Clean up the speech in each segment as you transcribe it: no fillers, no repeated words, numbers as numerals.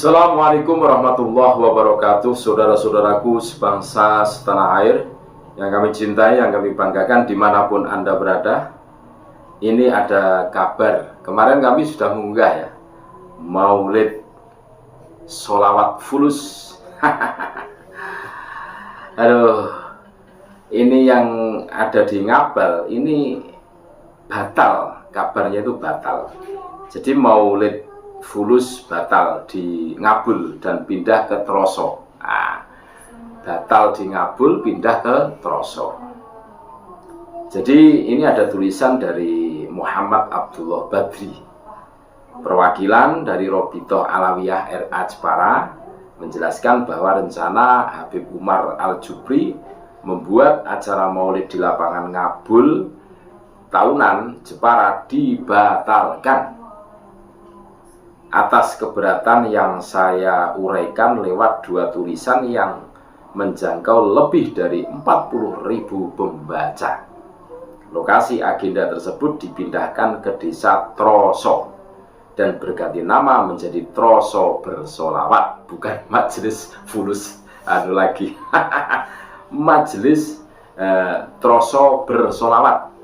Assalamualaikum warahmatullahi wabarakatuh. Saudara-saudaraku sebangsa setanah air yang kami cintai, yang kami banggakan dimanapun Anda berada. Ini ada kabar, kemarin kami sudah mengunggah ya, Maulid Sholawat Fulus. Aduh, ini yang ada di Ngabal ini batal, kabarnya itu batal. Jadi Maulid Fulus batal di Ngabul dan pindah ke Troso. Batal di Ngabul, pindah ke Troso. Jadi ini ada tulisan dari Muhammad Abdullah Badri, perwakilan dari Robitoh Alawiyah RA Jepara, menjelaskan bahwa rencana Habib Umar Al-Jubri membuat acara maulid di lapangan Ngabul tahunan Jepara dibatalkan atas keberatan yang saya uraikan lewat dua tulisan yang menjangkau lebih dari 40.000 pembaca. Lokasi agenda tersebut dipindahkan ke desa Troso dan berganti nama menjadi Troso Bersolawat, bukan Majelis Fulus lagi. Majelis Troso Bersolawat.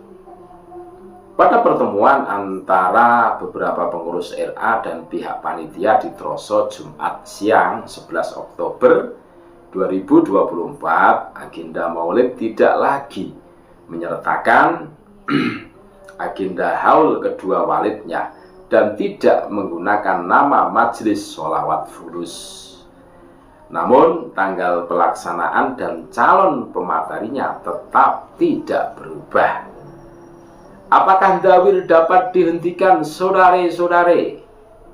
Pada pertemuan antara beberapa pengurus RA dan pihak panitia di Troso Jumat siang 11 Oktober 2024, agenda maulid tidak lagi menyertakan agenda haul kedua walidnya dan tidak menggunakan nama Majelis Sholawat Fulus. Namun tanggal pelaksanaan dan calon pematarinya tetap tidak berubah. Apakah Dawir dapat dihentikan, saudare-saudare?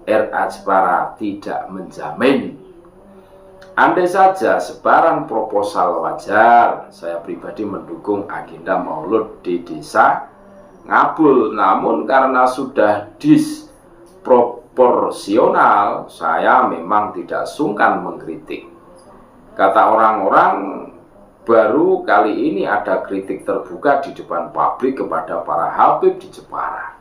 RA Jepara tidak menjamin. Andai saja sebaran proposal wajar, saya pribadi mendukung agenda maulud di desa Ngabul. Namun karena sudah disproporsional, saya memang tidak sungkan mengkritik. Kata orang-orang, baru kali ini ada kritik terbuka di depan publik kepada para habib di Jepara.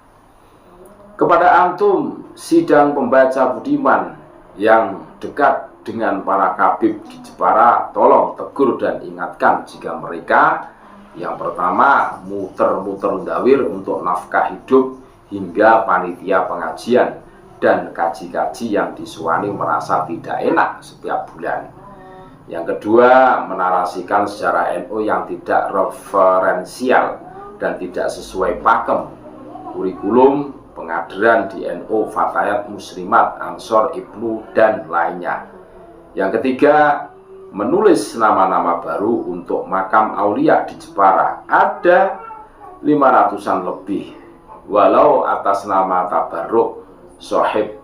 Kepada antum, sidang pembaca budiman yang dekat dengan para habib di Jepara, tolong tegur dan ingatkan jika mereka yang pertama muter-muter dawir untuk nafkah hidup hingga panitia pengajian dan kaji-kaji yang disuani merasa tidak enak setiap bulan. Yang kedua, menarasikan secara NU yang tidak referensial dan tidak sesuai pakem kurikulum pengajaran di NU, Fatayat Muslimat, Ansor, Ibnu, dan lainnya. Yang ketiga, menulis nama-nama baru untuk makam aulia di Jepara. Ada 500-an lebih, walau atas nama tabarruk, sohib,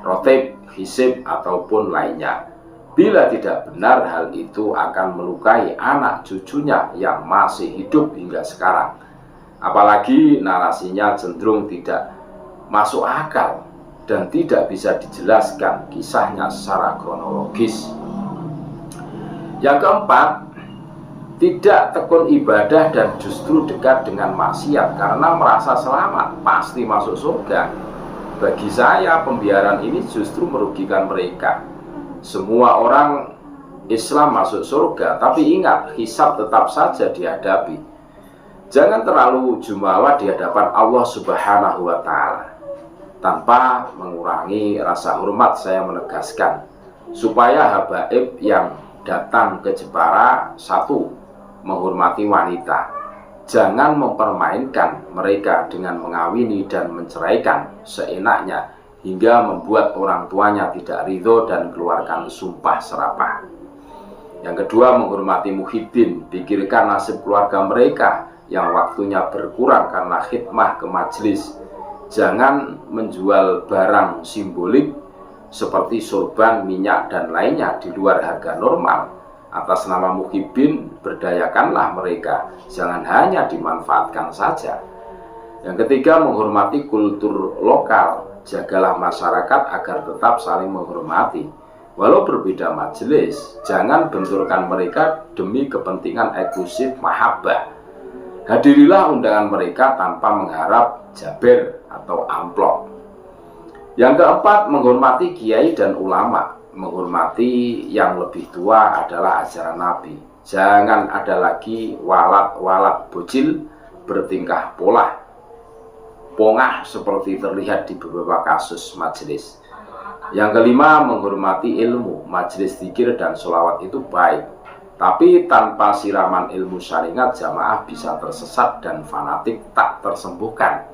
rotib, hisib, ataupun lainnya. Bila tidak benar, hal itu akan melukai anak cucunya yang masih hidup hingga sekarang. Apalagi narasinya cenderung tidak masuk akal dan tidak bisa dijelaskan kisahnya secara kronologis. Yang keempat, tidak tekun ibadah dan justru dekat dengan maksiat karena merasa selamat, pasti masuk surga. Bagi saya, pembiaran ini justru merugikan mereka. Semua orang Islam masuk surga, tapi ingat, hisab tetap saja dihadapi. Jangan terlalu jumawa di hadapan Allah Subhanahu wa Ta'ala. Tanpa mengurangi rasa hormat, saya menegaskan supaya habaib yang datang ke Jepara, satu, menghormati wanita. Jangan mempermainkan mereka dengan mengawini dan menceraikan seenaknya hingga membuat orang tuanya tidak ridho dan keluarkan sumpah serapah. Yang kedua, menghormati muhibbin. Pikirkan nasib keluarga mereka yang waktunya berkurang karena khidmah ke majelis. Jangan menjual barang simbolik seperti sorban, minyak, dan lainnya di luar harga normal. Atas nama muhibbin, berdayakanlah mereka. Jangan hanya dimanfaatkan saja. Yang ketiga, menghormati kultur lokal. Jagalah masyarakat agar tetap saling menghormati. Walau berbeda majelis, jangan benturkan mereka demi kepentingan eksklusif mahabbah. Hadirilah undangan mereka tanpa mengharap jaber atau amplop. Yang keempat, menghormati kiai dan ulama. Menghormati yang lebih tua adalah ajaran Nabi. Jangan ada lagi walat-walat bocil bertingkah pola pongah seperti terlihat di beberapa kasus majelis. Yang kelima, menghormati ilmu. Majelis zikir dan sholawat itu baik, tapi tanpa siraman ilmu syariat jamaah bisa tersesat dan fanatik tak tersembuhkan.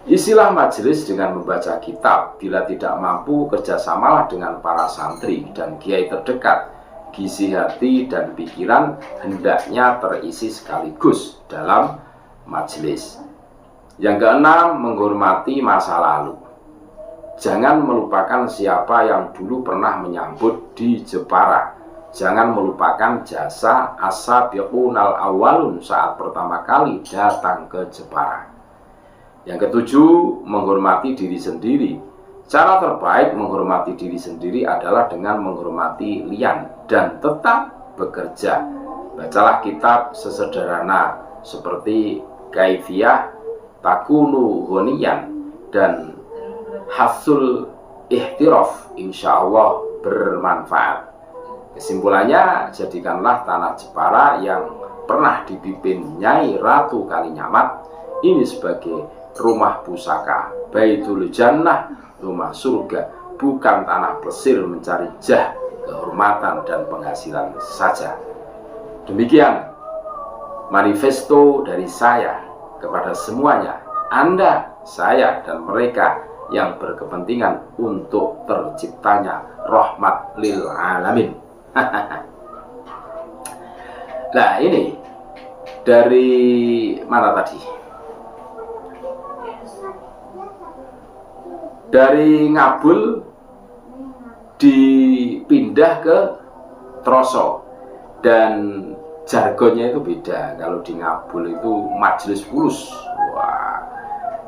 Isilah majelis dengan membaca kitab. Bila tidak mampu, kerjasamalah dengan para santri dan kiai terdekat. Gizi hati dan pikiran hendaknya terisi sekaligus dalam majelis. Yang keenam, menghormati masa lalu. Jangan melupakan siapa yang dulu pernah menyambut di Jepara. Jangan melupakan jasa as-sabiqunal awwalun saat pertama kali datang ke Jepara. Yang ketujuh, menghormati diri sendiri. Cara terbaik menghormati diri sendiri adalah dengan menghormati lian dan tetap bekerja. Bacalah kitab sesederhana seperti Kaifiyah Takunu Ghaniyan dan Hasul Ihtiraf, insya Allah bermanfaat. Kesimpulannya, jadikanlah tanah Jepara yang pernah dipimpin Nyai Ratu Kalinyamat ini sebagai rumah pusaka, Baitul Jannah, rumah surga, bukan tanah plesir mencari jah, kehormatan dan penghasilan saja. Demikian manifesto dari saya kepada semuanya, Anda, saya, dan mereka yang berkepentingan untuk terciptanya rahmat lil alamin. Nah, ini dari mana tadi? Dari Ngabul dipindah ke Troso, dan jargonnya itu beda. Kalau di Ngabul itu majelis fulus. Wah,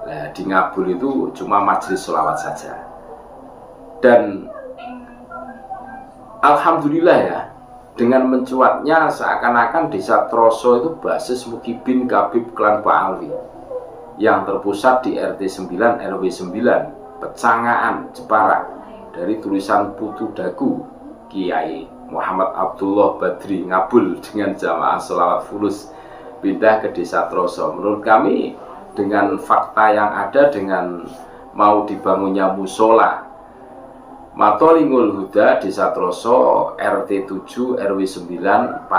nah, di Ngabul itu cuma majelis sholawat saja. Dan alhamdulillah ya, dengan mencuatnya seakan-akan desa Troso itu basis Mukibin Kabib Klan Pak Alwi yang terpusat di RT 9 RW 9 Pecangaan Jepara, dari tulisan Putu Dagu Kiai Muhammad Abdullah Badri Ngabul dengan jamaah sholawat fulus pindah ke desa Troso. Menurut kami, dengan fakta yang ada, dengan mau dibangunnya musola Matolingul Huda desa Troso RT 7 RW 9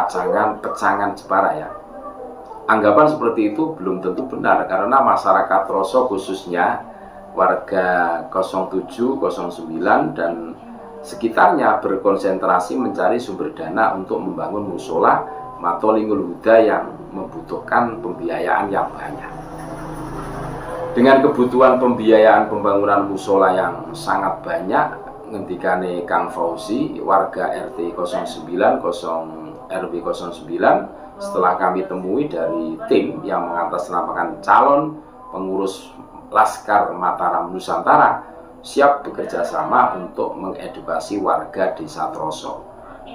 Pecangan Jepara ya, anggapan seperti itu belum tentu benar, karena masyarakat Troso khususnya warga 07, 09 dan sekitarnya berkonsentrasi mencari sumber dana untuk membangun musola Matolingul Huda yang membutuhkan pembiayaan yang banyak. Dengan kebutuhan pembiayaan pembangunan musola yang sangat banyak, ngendikane Kang Fauzi, warga RT 09 RW 09, setelah kami temui dari tim yang mengatasnamakan calon pengurus Laskar Mataram Nusantara, siap bekerja sama untuk mengedukasi warga desa Troso,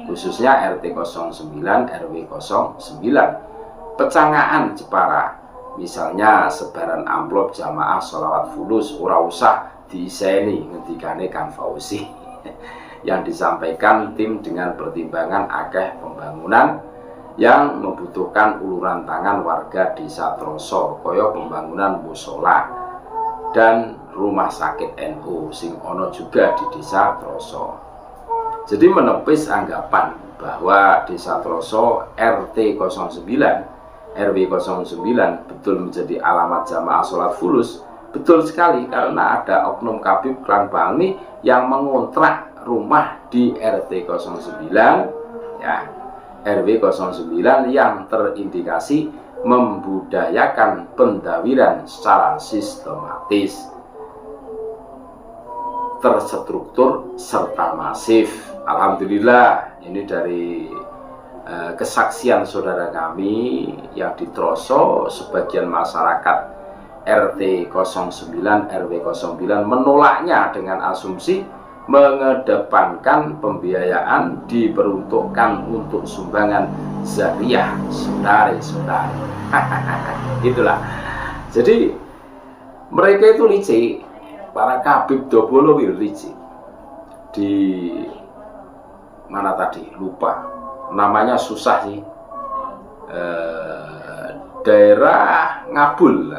khususnya RT 09 RW 09 Pecangaan Jepara. Misalnya sebaran amplop jamaah sholawat fulus ora usah diiseni, ngendikane Kang Fauzi. Yang disampaikan tim dengan pertimbangan akeh pembangunan yang membutuhkan uluran tangan warga desa Troso, kaya pembangunan musola dan rumah sakit NU sing ono juga di desa Troso. Jadi menepis anggapan bahwa desa Troso RT 09 RW 09 betul menjadi alamat jamaah sholat fulus. Betul sekali, karena ada oknum Kabib Klan Bangli yang mengontrak rumah di RT 09 ya, RW 09 yang terindikasi membudayakan pendawiran secara sistematis, terstruktur, serta masif. Alhamdulillah, ini dari kesaksian saudara kami yang di Troso, sebagian masyarakat RT 09 RW 09 menolaknya dengan asumsi mengedepankan pembiayaan diperuntukkan untuk sumbangan zariah saudari-saudari. Itulah. Jadi mereka itu licik. para kabib dobolo wiriji di mana tadi lupa namanya, susah sih, daerah Ngabul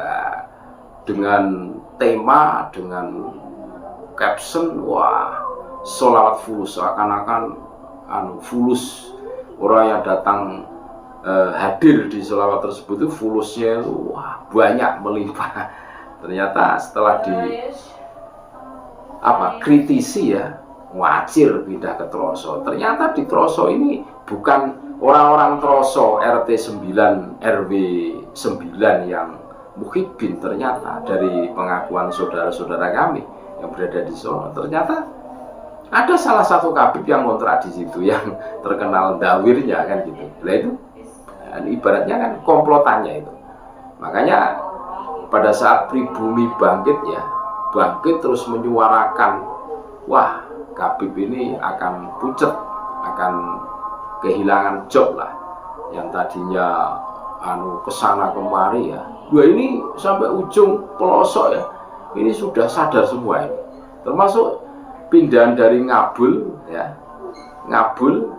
dengan tema, dengan caption, wah sholawat fulus, seakan-akan fulus, orang yang datang hadir di sholawat tersebut itu fulusnya itu wah banyak, melimpah. Ternyata setelah di kritisi ya, wajir pindah ke Troso. Ternyata di Troso ini bukan orang-orang Troso RT 9 RW 9 yang muhibbin. Ternyata dari pengakuan saudara-saudara kami yang berada di Solo, ternyata ada salah satu kabib yang kontrak di situ, yang terkenal dawirnya kan gitu. Nah itu ibaratnya kan komplotannya itu. Makanya pada saat pribumi bangkit ya, bangkit terus menyuarakan, wah kabib ini akan pucat, akan kehilangan job lah, yang tadinya kesana kemari ya. Dua ini sampai ujung pelosok ya, ini sudah sadar semua ini. Termasuk pindahan dari Ngabul ya, Ngabul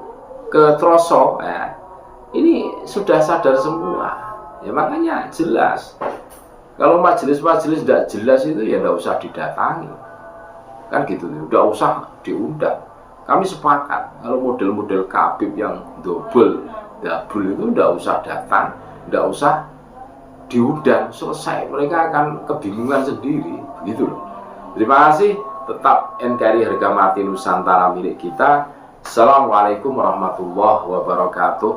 ke Troso ya, ini sudah sadar semua. Ya makanya jelas, kalau majelis-majelis tidak jelas itu ya tidak usah didatangi, kan gitu, tidak usah diundang. Kami sepakat kalau model-model kabib yang double itu tidak usah datang, tidak usah diundang, selesai, mereka akan kebingungan sendiri, begitu loh. Terima kasih, tetap NKRI harga mati Nusantara milik kita. Assalamualaikum warahmatullahi wabarakatuh.